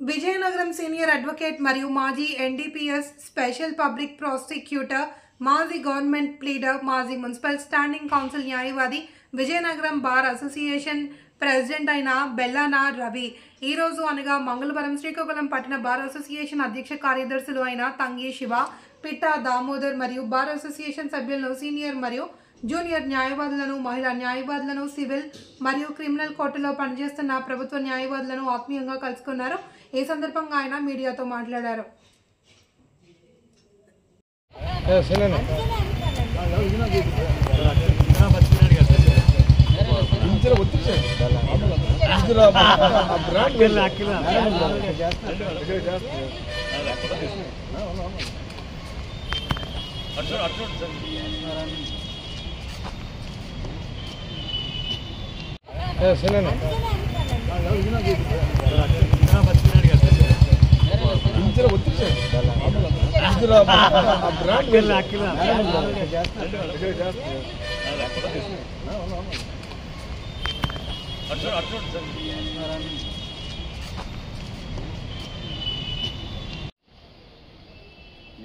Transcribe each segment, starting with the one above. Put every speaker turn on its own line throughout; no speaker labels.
Vizianagaram senior advocate మరియు మాజీ NDPS special public prosecutor, మాజీ గవర్నమెంట్ ప్లీడర్, మాజీ మున్సిపల్ స్టాండింగ్ కౌన్సిల్ న్యాయవాది, విజయనగరం బార్ అసోసియేషన్ ప్రెసిడెంట్ అయిన బెల్లాన రవి ఈరోజు అనగా మంగళవారం శ్రీకాకుళం పట్టణ బార్ అసోసియేషన్ అధ్యక్ష కార్యదర్శులు అయిన తంగి శివ, పిట్టా దామోదర్ మరియు బార్ అసోసియేషన్ సభ్యులను, సీనియర్ మరియు జూనియర్ న్యాయవాదులను, మహిళా న్యాయవాదులను, సివిల్ మరియు క్రిమినల్ కోర్టులో పనిచేస్తున్న ప్రభుత్వ న్యాయవాదులను ఆత్మీయంగా కలుసుకున్నారు. ఈ సందర్భంగా ఆయన మీడియాతో మాట్లాడారు.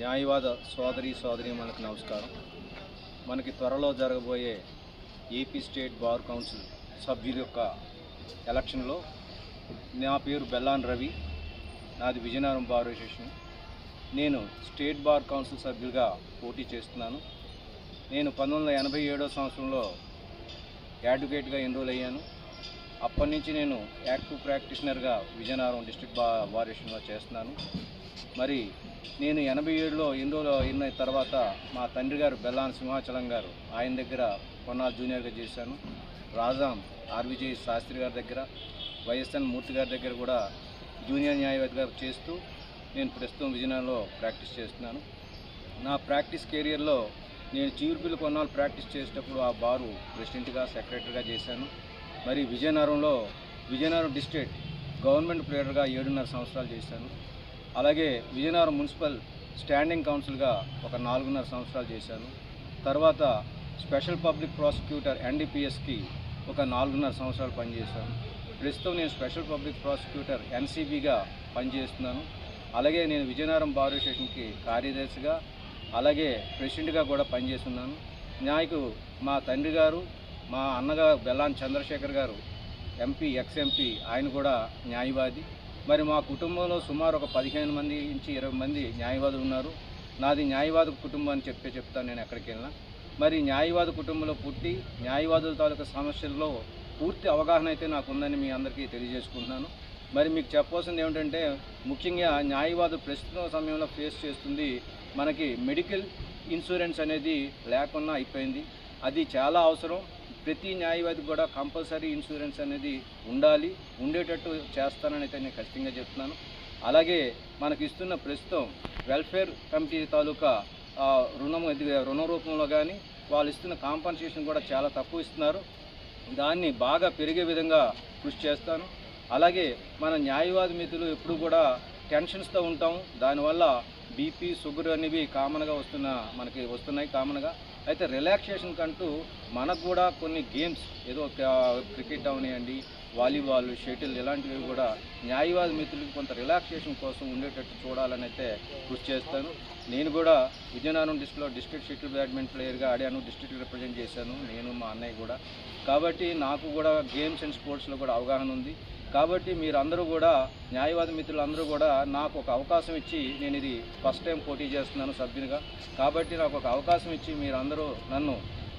న్యాయవాద సోదరీమణులకు నమస్కారం. మనకి త్వరలో జరగబోయే ఏపీ స్టేట్ బార్ కౌన్సిల్ సభ్యుల యొక్క ఎలక్షన్లో నా పేరు బెల్లాన రవి, నాది విజయనగరం బార్ అసోసియేషన్. నేను స్టేట్ బార్ కౌన్సిల్ సభ్యులుగా పోటీ చేస్తున్నాను. నేను 1987 సంవత్సరంలో అడ్వకేట్గా ఎన్రోల్ అయ్యాను. అప్పటి నుంచి నేను యాక్టివ్ ప్రాక్టీషనర్గా విజయనగరం డిస్ట్రిక్ట్ బార్ అసోసియేషన్లో చేస్తున్నాను. మరి నేను 87లో ఎన్రోల్ అయిన తర్వాత మా తండ్రి గారు బెల్లాన సింహాచలం గారు, ఆయన దగ్గర కొన్నాళ్ళు జూనియర్గా చేశాను. రాజాం ఆర్విజయ్ శాస్త్రి గారి దగ్గర, వైఎస్ఎన్ మూర్తి గారి దగ్గర కూడా జూనియర్ న్యాయవాదిగా చేస్తూ నేను ప్రస్తుతం విజయనగరంలో ప్రాక్టీస్ చేస్తున్నాను. నా ప్రాక్టీస్ కెరియర్లో నేను చీర్పిల్లు కొన్నాళ్ళు ప్రాక్టీస్ చేసేటప్పుడు ఆ బారు ప్రెసిడెంట్గా, సెక్రటరీగా చేశాను. మరి విజయనగరం డిస్ట్రిక్ట్ గవర్నమెంట్ ప్లేయర్గా 7.5 సంవత్సరాలు చేశాను. అలాగే విజయనగరం మున్సిపల్ స్టాండింగ్ కౌన్సిల్గా ఒక 4.5 సంవత్సరాలు చేశాను. తర్వాత స్పెషల్ పబ్లిక్ ప్రాసిక్యూటర్ ఎన్డీపీఎస్కి ఒక 4.5 సంవత్సరాలు పనిచేశాను. ప్రస్తుతం నేను స్పెషల్ పబ్లిక్ ప్రాసిక్యూటర్ ఎన్సీబీగా పనిచేస్తున్నాను. అలాగే నేను విజయనగరం బార్ అసోసియేషన్కి కార్యదర్శిగా, అలాగే ప్రెసిడెంట్గా కూడా పనిచేస్తున్నాను. మా తండ్రి గారు, మా అన్నగారు బెల్లాన చంద్రశేఖర్ గారు ఎంపీ, ఎక్స్ఎంపీ, ఆయన కూడా న్యాయవాది. మరి మా కుటుంబంలో సుమారు ఒక 15 మంది నుంచి 20 మంది న్యాయవాదులు ఉన్నారు. నాది న్యాయవాద కుటుంబం అని చెప్తాను నేను ఎక్కడికి వెళ్ళినా. మరి న్యాయవాద కుటుంబంలో పుట్టి న్యాయవాదుల తాలూకా సమస్యల్లో పూర్తి అవగాహన అయితే నాకు ఉందని మీ అందరికీ తెలియజేసుకుంటున్నాను. మరి మీకు చెప్పవలసింది ఏమిటంటే, ముఖ్యంగా న్యాయవాదులు ప్రస్తుత సమయంలో ఫేస్ చేస్తుంది, మనకి మెడికల్ ఇన్సూరెన్స్ అనేది లేకుండా అయిపోయింది. అది చాలా అవసరం. ప్రతి న్యాయవాదికి కూడా కంపల్సరీ ఇన్సూరెన్స్ అనేది ఉండేటట్టు చేస్తానని అయితే నేను ఖచ్చితంగా చెప్తున్నాను. అలాగే మనకి ఇస్తున్న ప్రస్తుతం వెల్ఫేర్ కమిటీ తాలూకా రుణ రూపంలో కానీ వాళ్ళు ఇస్తున్న కాంపన్సేషన్ కూడా చాలా తక్కువ ఇస్తున్నారు. దాన్ని బాగా పెరిగే విధంగా కృషి చేస్తాను. అలాగే మన న్యాయవాది మిత్రులు ఎప్పుడు కూడా టెన్షన్స్తో ఉంటాం. దానివల్ల బీపీ, షుగర్ అనేవి కామన్గా వస్తున్నాయి కామన్గా. అయితే రిలాక్సేషన్ కంటూ మనకు కూడా కొన్ని గేమ్స్, ఏదో క్రికెట్ అవనివ్వండి, వాలీబాల్, షటిల్, ఇలాంటివి కూడా న్యాయవాది మిత్రులకు కొంత రిలాక్సేషన్ కోసం ఉండేటట్టు చూడాలని అయితే కృషి చేస్తాను. నేను కూడా విజయనగరం డిస్ట్రిక్ట్ షటిల్ బ్యాడ్మింటన్ ప్లేయర్గా ఆడాను, డిస్ట్రిక్ట్ రిప్రజెంట్ చేశాను నేను, మా అన్నయ్య కూడా. కాబట్టి నాకు కూడా గేమ్స్ అండ్ స్పోర్ట్స్లో కూడా అవగాహన ఉంది. కాబట్టి మీరందరూ కూడా, న్యాయవాది మిత్రులందరూ కూడా నాకు ఒక అవకాశం ఇచ్చి, నేను ఇది ఫస్ట్ టైం పోటీ చేస్తున్నాను సభ్యునిగా. కాబట్టి నాకు ఒక అవకాశం ఇచ్చి మీరందరూ నన్ను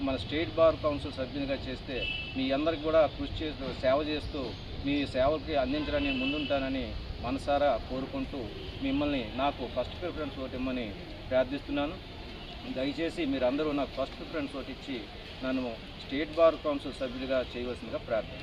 మన స్టేట్ బార్ కౌన్సిల్ సభ్యునిగా చేస్తే మీ అందరికి కూడా కృషి చేస్తూ, సేవ చేస్తూ, మీ సేవలకి అందించడానికి నేను ముందుంటానని మనసారా కోరుకుంటూ మిమ్మల్ని నాకు ఫస్ట్ ప్రిఫరెన్స్ ఓటు ఇమ్మని ప్రార్థిస్తున్నాను. దయచేసి మీరందరూ నాకు ఫస్ట్ ప్రిఫరెన్స్ ఓటు ఇచ్చి నన్ను స్టేట్ బార్ కౌన్సిల్ సభ్యుడిగా చేయవలసిందిగా ప్రార్థన.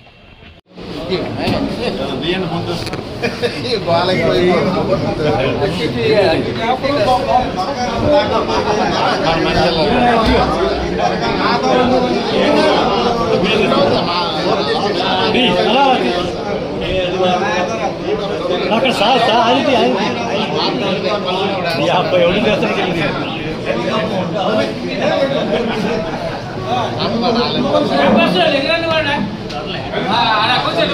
అక్కడ సార్ అది ఎవరు చేస్తారు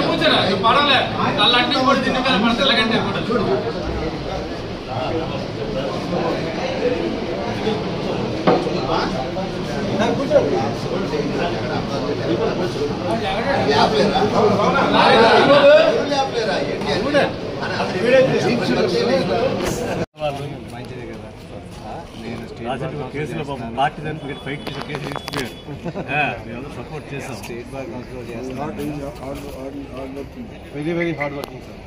కూర్చోరా పడలే అన్నీ కూడా తిన్న మీద పడతా ఎలాగంటే కూడా
కేసులో పార్టీ దానికి ఫైట్ చేసే కేసు తీసుకుపోయారు సపోర్ట్ చేస్తాం state bar council very hard working sir